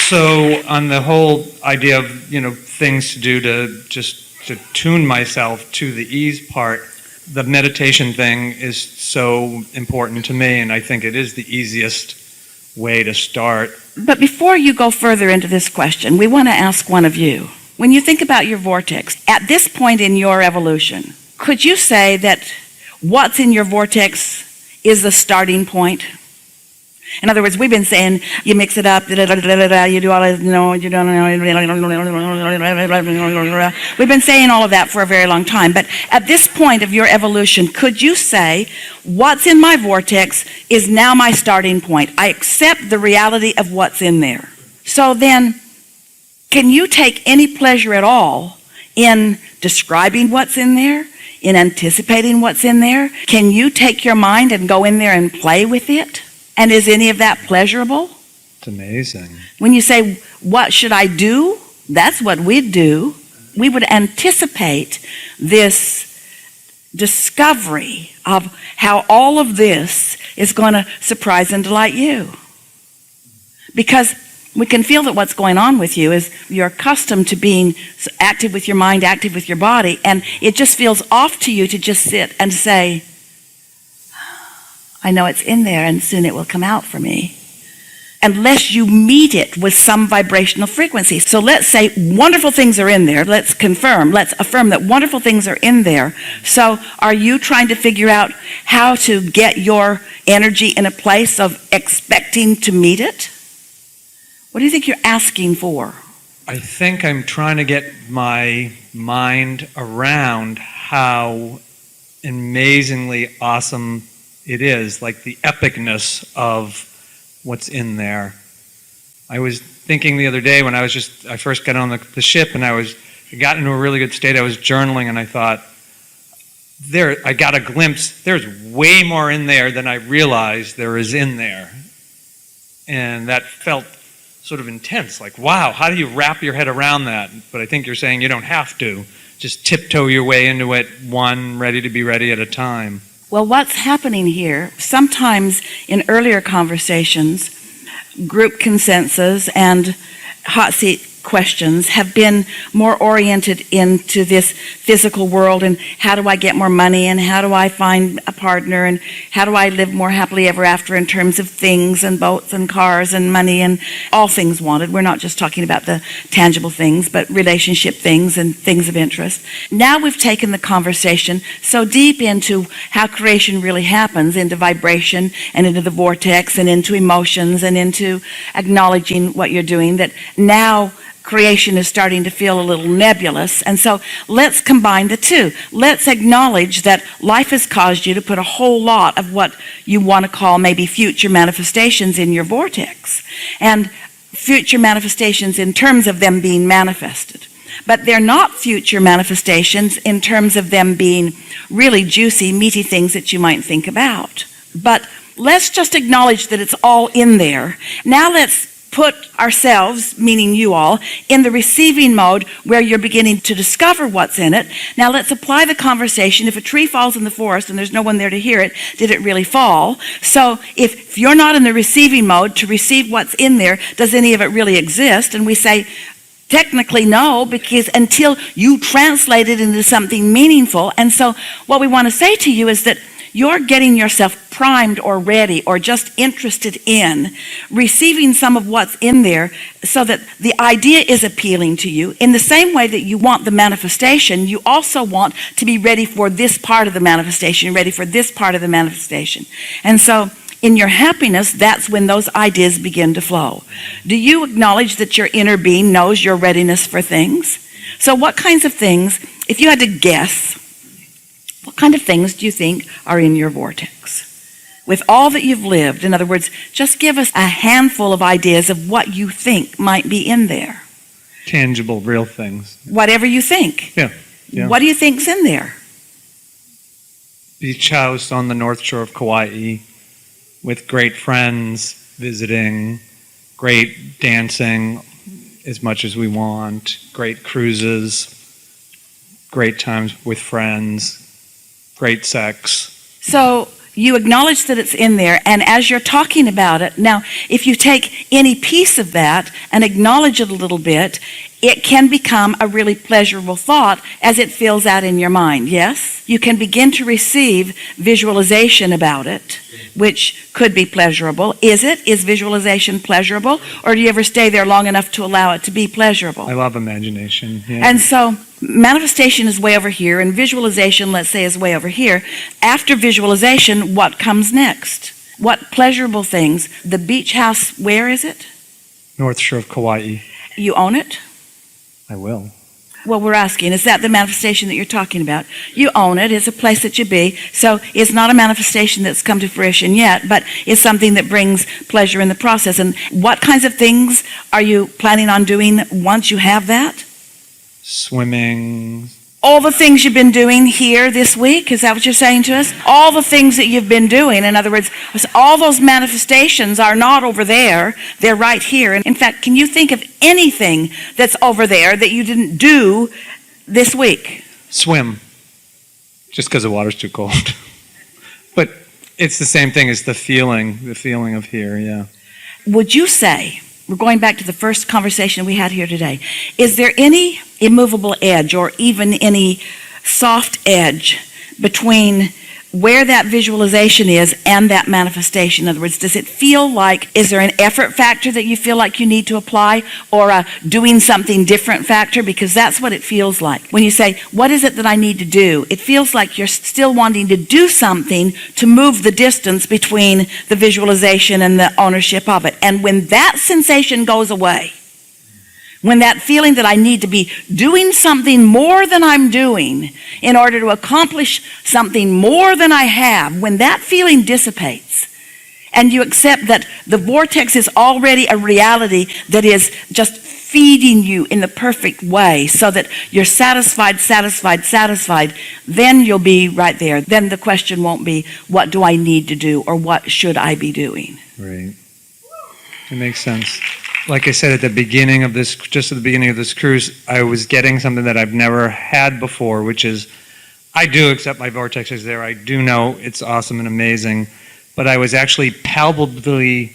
So on the whole idea of, things to do to tune myself to the ease part, the meditation thing is so important to me, and I think it is the easiest way to start. But before you go further into this question, we want to ask one of you. When you think about your vortex, at this point in your evolution, could you say that what's in your vortex is the starting point? In other words, we've been saying you mix it up, you do all this, you don't know. We've been saying all of that for a very long time. But at this point of your evolution, could you say what's in my vortex is now my starting point? I accept the reality of what's in there. So then, can you take any pleasure at all in describing what's in there, in anticipating what's in there? Can you take your mind and go in there and play with it? And is any of that pleasurable? It's amazing. When you say, what should I do? That's what we'd do. We would anticipate this discovery of how all of this is going to surprise and delight you. Because we can feel that what's going on with you is you're accustomed to being active with your mind, active with your body, and it just feels off to you to just sit and say, I know it's in there and soon it will come out for me. Unless you meet it with some vibrational frequency. So let's say wonderful things are in there. Let's affirm that wonderful things are in there. So are you trying to figure out how to get your energy in a place of expecting to meet it? What do you think you're asking for? I think I'm trying to get my mind around how amazingly awesome it is, like the epicness of what's in there. I was thinking the other day when I first got on the ship and I got into a really good state, I was journaling and I thought, I got a glimpse, there's way more in there than I realized there is in there. And that felt sort of intense, like, wow, how do you wrap your head around that? But I think you're saying you don't have to. Just tiptoe your way into it, one ready to be ready at a time. Well, what's happening here, sometimes in earlier conversations, group consensus and hot seat questions have been more oriented into this physical world and how do I get more money and how do I find a partner and how do I live more happily ever after in terms of things and boats and cars and money and all things wanted. We're not just talking about the tangible things, but relationship things and things of interest. Now we've taken the conversation so deep into how creation really happens, into vibration and into the vortex and into emotions and into acknowledging what you're doing, that now creation is starting to feel a little nebulous. And so let's combine the two. Let's acknowledge that life has caused you to put a whole lot of what you want to call maybe future manifestations in your vortex. And future manifestations in terms of them being manifested. But they're not future manifestations in terms of them being really juicy, meaty things that you might think about. But let's just acknowledge that it's all in there. Now let's put ourselves, meaning you all, in the receiving mode where you're beginning to discover what's in it. Now let's apply the conversation. If a tree falls in the forest and there's no one there to hear it, did it really fall? So if you're not in the receiving mode to receive what's in there, does any of it really exist? And we say, technically no, because until you translate it into something meaningful. And so what we want to say to you is that you're getting yourself primed or ready or just interested in receiving some of what's in there so that the idea is appealing to you. In the same way that you want the manifestation, you also want to be ready for this part of the manifestation, ready for this part of the manifestation. And so in your happiness, that's when those ideas begin to flow. Do you acknowledge that your inner being knows your readiness for things? So what kinds of things, if you had to guess, what kind of things do you think are in your vortex? With all that you've lived, in other words, just give us a handful of ideas of what you think might be in there. Tangible, real things. Whatever you think. Yeah. What do you think's in there? Beach house on the north shore of Kauai with great friends visiting, great dancing as much as we want, great cruises, great times with friends, great sex. So You acknowledge that it's in there, and as you're talking about it, now, if you take any piece of that and acknowledge it a little bit, it can become a really pleasurable thought as it fills out in your mind, yes? You can begin to receive visualization about it, which could be pleasurable. Is it? Is visualization pleasurable? Or do you ever stay there long enough to allow it to be pleasurable? I love imagination. Yeah. And so manifestation is way over here, and visualization, let's say, is way over here. After visualization, what comes next? What pleasurable things? The beach house, where is it? North Shore of Kauai. You own it? I will. Well, we're asking, is that the manifestation that you're talking about? You own it. It's a place that you be. So it's not a manifestation that's come to fruition yet, but it's something that brings pleasure in the process. And what kinds of things are you planning on doing once you have that? Swimming. All the things you've been doing here this week, is that what you're saying to us? All the things that you've been doing. In other words, all those manifestations are not over there. They're right here. And in fact, can you think of anything that's over there that you didn't do this week? Swim. Just because the water's too cold. But it's the same thing as the feeling of here, yeah. Would you say, we're going back to the first conversation we had here today, is there any immovable edge or even any soft edge between where that visualization is and that manifestation? In other words, does it feel like, is there an effort factor that you feel like you need to apply, or a doing something different factor? Because that's what it feels like. When you say, what is it that I need to do? It feels like you're still wanting to do something to move the distance between the visualization and the ownership of it. And when that sensation goes away, when that feeling that I need to be doing something more than I'm doing in order to accomplish something more than I have, when that feeling dissipates and you accept that the vortex is already a reality that is just feeding you in the perfect way so that you're satisfied, then you'll be right there. Then the question won't be, what do I need to do, or what should I be doing? Right. It makes sense. Like I said at the beginning of this, just at the beginning of this cruise, I was getting something that I've never had before, which is, I do accept my vortex is there. I do know it's awesome and amazing, but I was actually palpably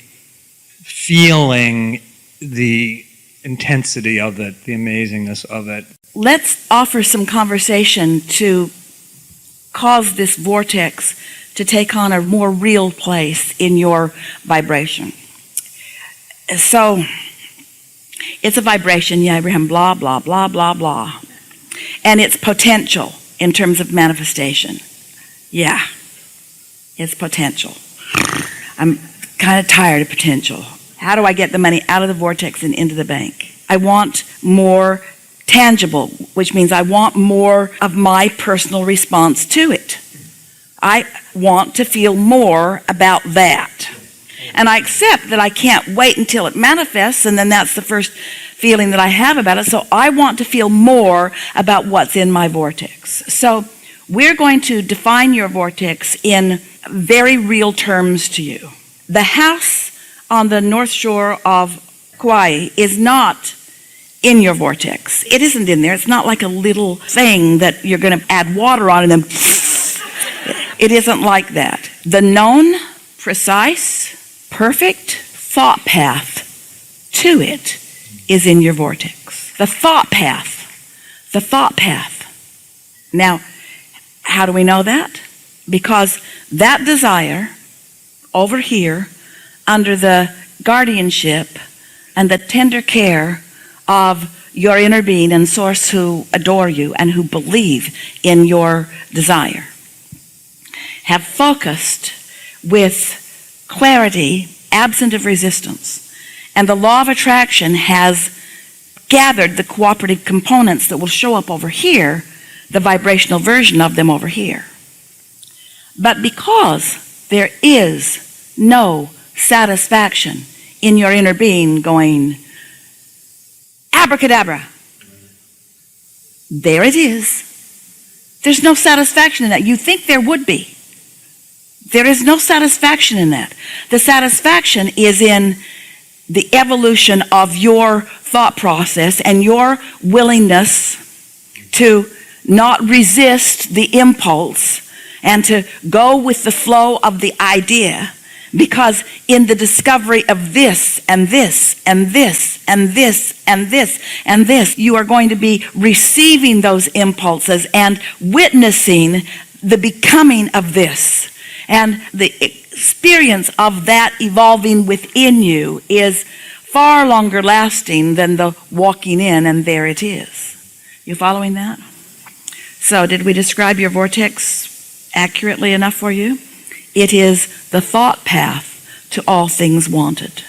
feeling the intensity of it, the amazingness of it. Let's offer some conversation to cause this vortex to take on a more real place in your vibration. So, it's a vibration, yeah, Abraham, blah, blah, blah, blah, blah. And it's potential in terms of manifestation. Yeah, it's potential. I'm kind of tired of potential. How do I get the money out of the vortex and into the bank? I want more tangible, which means I want more of my personal response to it. I want to feel more about that. And I accept that I can't wait until it manifests, and then that's the first feeling that I have about it. So I want to feel more about what's in my vortex. So we're going to define your vortex in very real terms to you. The house on the North Shore of Kauai is not in your vortex. It isn't in there. It's not like a little thing that you're going to add water on and then it isn't like that. The known, precise, perfect thought path to it is in your vortex. The thought path. The thought path. Now, how do we know that? Because that desire over here, under the guardianship and the tender care of your inner being and source who adore you and who believe in your desire, have focused with clarity, absent of resistance. And the law of attraction has gathered the cooperative components that will show up over here, the vibrational version of them over here. But because there is no satisfaction in your inner being going, abracadabra, there it is. There's no satisfaction in that. You think there would be. There is no satisfaction in that. The satisfaction is in the evolution of your thought process and your willingness to not resist the impulse and to go with the flow of the idea. Because in the discovery of this and this and this and this and this and this, you are going to be receiving those impulses and witnessing the becoming of this. And the experience of that evolving within you is far longer lasting than the walking in and there it is. You following that? So did we describe your vortex accurately enough for you? It is the thought path to all things wanted.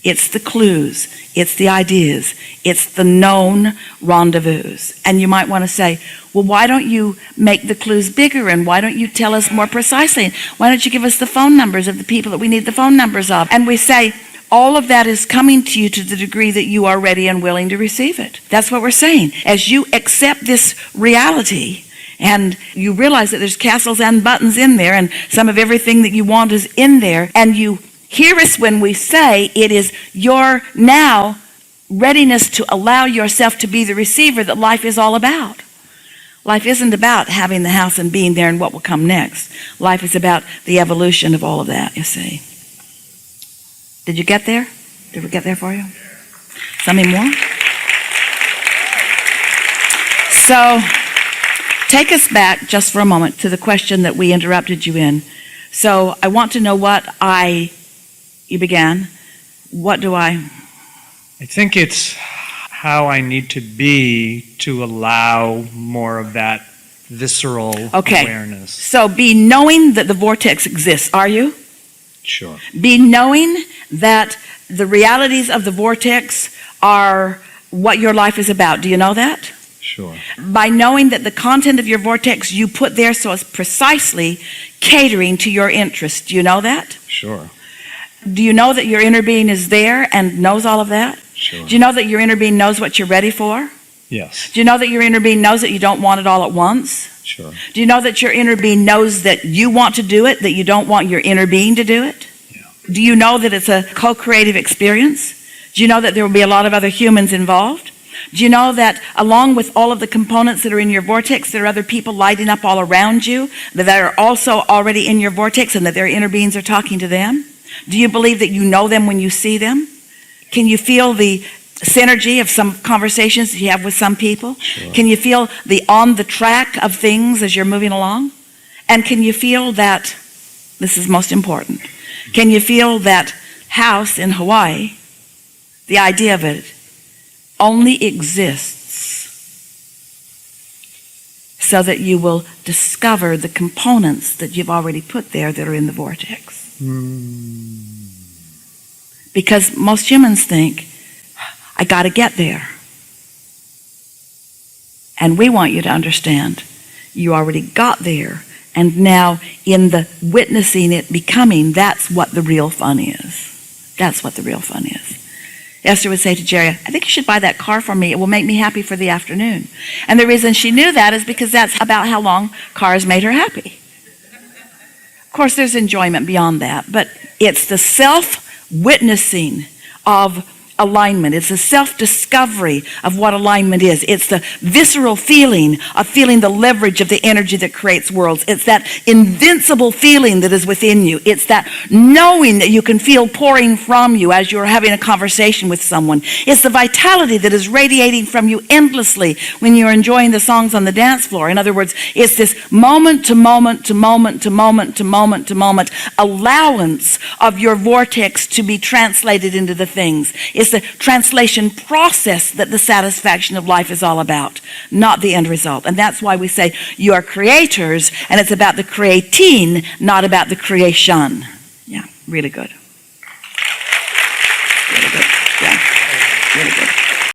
It's the clues, it's the ideas, it's the known rendezvous. And you might want to say, well, why don't you make the clues bigger, and why don't you tell us more precisely? Why don't you give us the phone numbers of the people that we need the phone numbers of? And we say, all of that is coming to you to the degree that you are ready and willing to receive it. That's what we're saying. As you accept this reality, and you realize that there's castles and buttons in there, and some of everything that you want is in there, and you hear us when we say it is your now readiness to allow yourself to be the receiver that life is all about. Life isn't about having the house and being there and what will come next. Life is about the evolution of all of that, you see. Did you get there? Did we get there for you? Something more? So, take us back just for a moment to the question that we interrupted you in. So I want to know you began. What do I think it's how I need to be to allow more of that visceral awareness. So be knowing that the vortex exists, are you? Sure. Be knowing that the realities of the vortex are what your life is about. Do you know that? Sure. By knowing that the content of your vortex you put there so it's precisely catering to your interest. Do you know that? Sure. Do you know that your inner being is there and knows all of that? Sure. Do you know that your inner being knows what you're ready for? Yes. Do you know that your inner being knows that you don't want it all at once? Sure. Do you know that your inner being knows that you want to do it, that you don't want your inner being to do it? Yeah. Do you know that it's a co-creative experience? Do you know that there will be a lot of other humans involved? Do you know that along with all of the components that are in your vortex, there are other people lighting up all around you that are also already in your vortex and that their inner beings are talking to them? Do you believe that you know them when you see them? Can you feel the synergy of some conversations that you have with some people? Sure. Can you feel the on the track of things as you're moving along? And can you feel that, this is most important, can you feel that house in Hawaii, the idea of it, only exists so that you will discover the components that you've already put there that are in the vortex. Because most humans think, I got to get there. And we want you to understand, you already got there, and now in the witnessing it becoming, that's what the real fun is. That's what the real fun is. Esther would say to Jerry, I think you should buy that car for me. It will make me happy for the afternoon. And the reason she knew that is because that's about how long cars made her happy. Of course, there's enjoyment beyond that, but it's the self-witnessing of alignment. It's a self-discovery of what alignment is. It's the visceral feeling of feeling the leverage of the energy that creates worlds. It's that invincible feeling that is within you. It's that knowing that you can feel pouring from you as you're having a conversation with someone. It's the vitality that is radiating from you endlessly when you're enjoying the songs on the dance floor. In other words, it's this moment to moment to moment to moment to moment to moment allowance of your vortex to be translated into the things. It's the translation process that the satisfaction of life is all about, not the end result. And that's why we say you are creators, and it's about the creating, not about the creation. Yeah, really good. Really good. Yeah, really good.